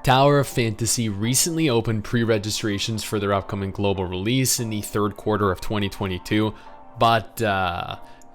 Tower of Fantasy recently opened pre-registrations for their upcoming global release in the third quarter of 2022, but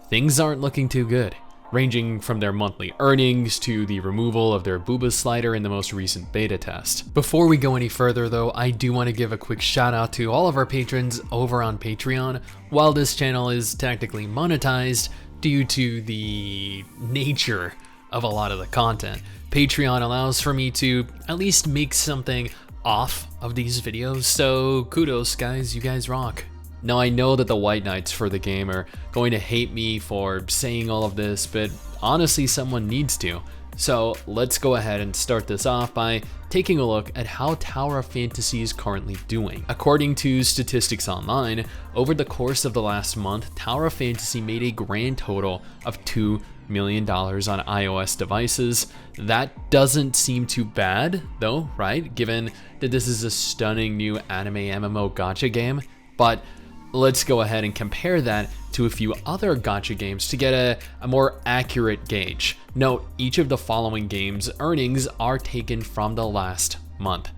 things aren't looking too good, ranging from their monthly earnings to the removal of their booba slider in the most recent beta test. Before we go any further though, I do want to give a quick shout out to all of our patrons over on Patreon. While this channel is technically monetized due to the nature of a lot of the content, Patreon allows for me to at least make something off of these videos, so kudos guys, you guys rock. Now I know that the White Knights for the game are going to hate me for saying all of this, but honestly someone needs to. So let's go ahead and start this off by taking a look at how Tower of Fantasy is currently doing. According to Statistics Online, over the course of the last month, Tower of Fantasy made a grand total of $2 million on iOS devices. That doesn't seem too bad though, right? Given that this is a stunning new anime MMO gacha game. But let's go ahead and compare that to a few other gacha games to get a more accurate gauge. Note, each of the following games' earnings are taken from the last month.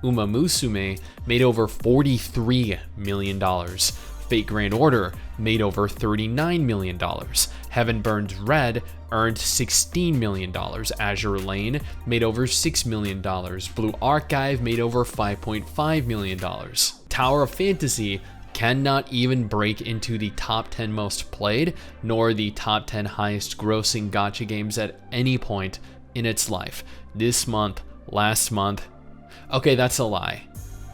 Uma Musume made over $43 million. Fate Grand Order made over $39 million. Heaven Burns Red earned $16 million. Azure Lane made over $6 million. Blue Archive made over $5.5 million. Tower of Fantasy cannot even break into the top 10 most played, nor the top 10 highest grossing gacha games at any point in its life. This month, last month, okay, that's a lie.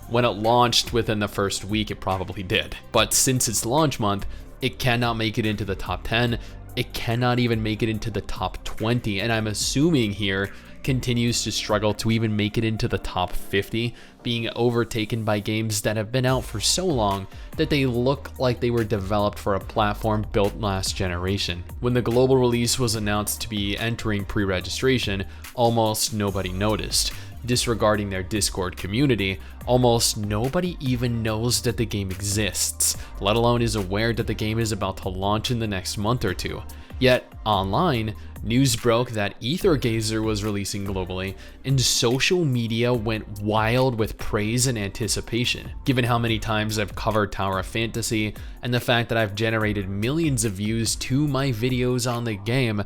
When it launched within the first week, it probably did. But since its launch month, it cannot make it into the top 10. It cannot even make it into the top 20. And I'm assuming here continues to struggle to even make it into the top 50, being overtaken by games that have been out for so long that they look like they were developed for a platform built last generation. When the global release was announced to be entering pre-registration, almost nobody noticed. Disregarding their Discord community, almost nobody even knows that the game exists, let alone is aware that the game is about to launch in the next month or two. Yet, online, news broke that Aethergazer was releasing globally, and social media went wild with praise and anticipation. Given how many times I've covered Tower of Fantasy, and the fact that I've generated millions of views to my videos on the game,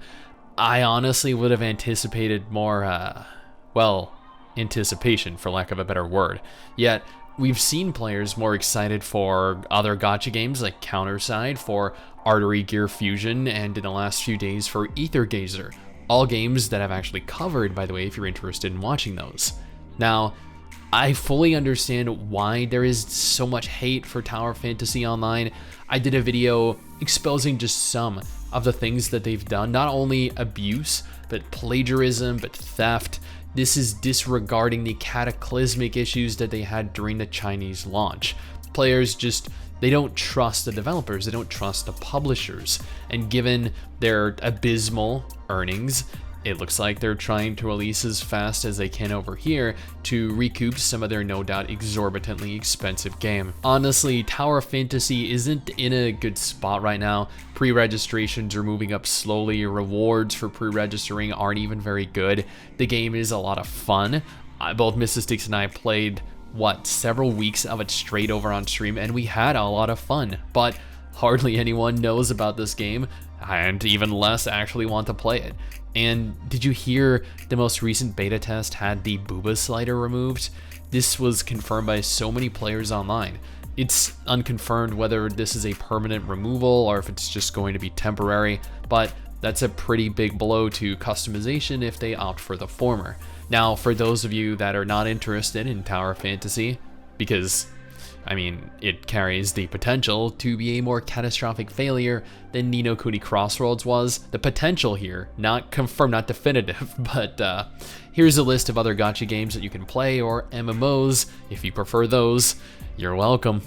I honestly would have anticipated more, anticipation, for lack of a better word. Yet, we've seen players more excited for other gacha games like Counterside, for Artery Gear Fusion, and in the last few days for Aethergazer. All games that I've actually covered, by the way, if you're interested in watching those. Now, I fully understand why there is so much hate for Tower Fantasy Online. I did a video exposing just some of the things that they've done, not only abuse, but plagiarism, but theft. This is disregarding the cataclysmic issues that they had during the Chinese launch. Players they don't trust the developers, they don't trust the publishers, and given their abysmal earnings, it looks like they're trying to release as fast as they can over here to recoup some of their no doubt exorbitantly expensive game. Honestly, Tower of Fantasy isn't in a good spot right now. Pre-registrations are moving up slowly, rewards for pre-registering aren't even very good. The game is a lot of fun. Both Mrs. Stix and I played, several weeks of it straight over on stream, and we had a lot of fun, but hardly anyone knows about this game, and even less actually want to play it. And did you hear the most recent beta test had the booba slider removed? This was confirmed by so many players online. It's unconfirmed whether this is a permanent removal or if it's just going to be temporary, but that's a pretty big blow to customization if they opt for the former. Now, for those of you that are not interested in Tower Fantasy, because it carries the potential to be a more catastrophic failure than Ni no Kuni Crossroads was. The potential here, not confirmed, not definitive, but here's a list of other gacha games that you can play, or MMOs, if you prefer those. You're welcome.